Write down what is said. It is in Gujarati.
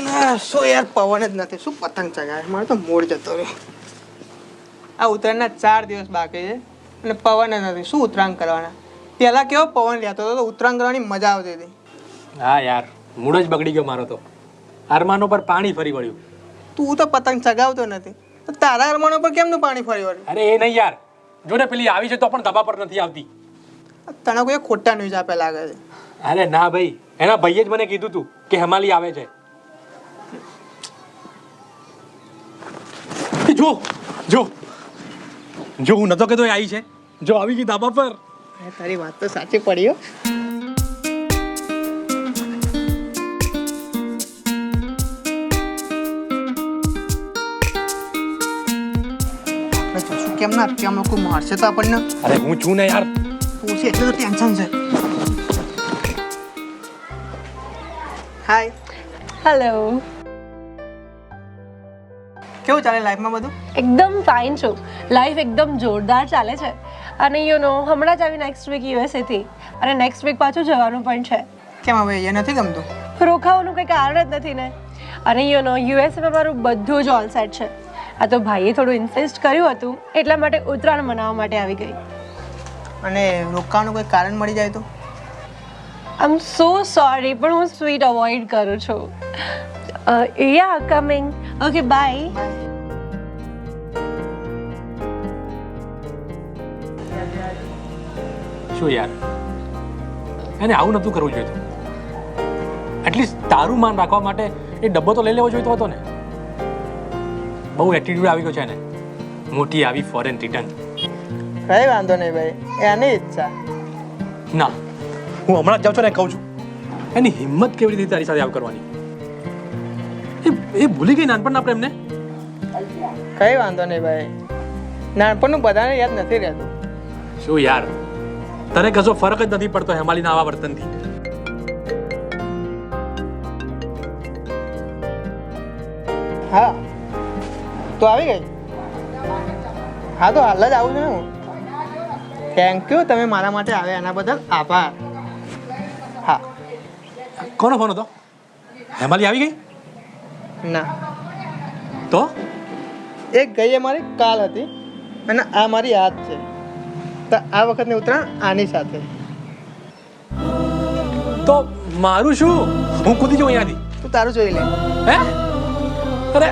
ના શું યાર પવન જ નથી, શું પતંગ ચગાવે, મારે તો મૂડ જતો રહ્યો. આ ઉત્તરાયણના 4 દિવસ બાકી છે અને પવન જ નથી, શું ઉત્તરાયણ કરવાના. પહેલાં કેવો પવન લેતો હતો તો ઉત્તરાયણ કરવાની મજા આવતી હતી. હા યાર, મૂડ જ બગડી ગયો મારો તો. અરમાનો પર પાણી ફરી વળ્યું. તું તો પતંગ ચગાવતો નથી તો તારા અરમાનો પર કેમનું પાણી ફરી વળ્યું? અરે એ નહીં યાર, જો ને પેલી આવી છે તો પણ ધબા પર નથી આવતી. તને કોઈ ખોટા ન્યૂઝ આપે લાગે છે. અરે ના ભાઈ, એના ભાઈએ જ મને કીધું તું કે હેમાલી આવે છે. જો જો જો હું નતો કહેતો એ આવી છે, જો આવી ગઈ ધાબા પર. તારી વાત તો સાચી પડી હો. આપણે જોશું કેમ ના કેમ લોકો મારશે તો આપણને. અરે હું છું ને યાર. પૂછી એટલે તો ટેન્શન છે. હાય. હેલો. કેવું ચાલે લાઈફમાં બધું? એકદમ ફાઇન છું. લાઈફ એકદમ જોરદાર ચાલે છે. અને યુ નો હમણાં જ આવી નેક્સ્ટ વીક યુએસએ થી અને નેક્સ્ટ વીક પાછું જવાનું પણ છે. કેમ હવે એ નથી ગમતું? રોકાવાનું કંઈ કારણ જ નથી ને. અને યુ નો યુએસએમાં મારું બધું જ ઓલ સેટ છે. આ તો ભાઈએ થોડું ઇન્સિસ્ટ કર્યું હતું એટલા માટે ઉત્તરાયણ મનાવવા માટે આવી ગઈ. અને રોકાવાનું કોઈ કારણ મળી જાય તો? આઈ એમ સો સોરી પણ હું સ્વીટ અવોઇડ કરું છું. યા કમિંગ. Okay bye. શું યાર, એને આવું નતું કરવું જોઈએ. એટલીસ્ટ તારું માન રાખવા માટે એ ડબ્બો તો લઈ લેવો જોઈતો હતો ને. બહુ એટીટ્યુડ આવી ગયો છે એને. મોટી આવી ફોરેન રિટર્ન. કઈ વાંધો નહીં ભાઈ, એની ઈચ્છા. ના, હું હમણાં જ જાઉં છું ને કહું છું. એની હિંમત કેવી રીતે તારી સાથે આવ કરવાની? એ ભૂલી ગઈ નાનપણના પ્રેમને. કઈ વાંધો નહીં ભાઈ, નાનપણનું બધાને યાદ નથી રહેતું. શું યાર, તને કશો ફરક જ નથી પડતો હેમાલીના આવા વર્તનથી. હા તો આવી ગઈ. હા તો હાલ જ આવું છું ને હું. થેન્ક યુ, તમે મારા માટે આવ્યા એના બદલ આભાર. હા. કોનો ફોન હતો? હેમાલી આવી ગઈ? ના, તો એક ગઈ અમારી કાલ હતી અને આ મારી યાદ છે. તો આ વખતની ઉત્તરાયણ આની સાથે. તો મારું શું? હું કૂદી જાઉં અહીંયાથી. તું તારું જોઈ લે. હે? અરે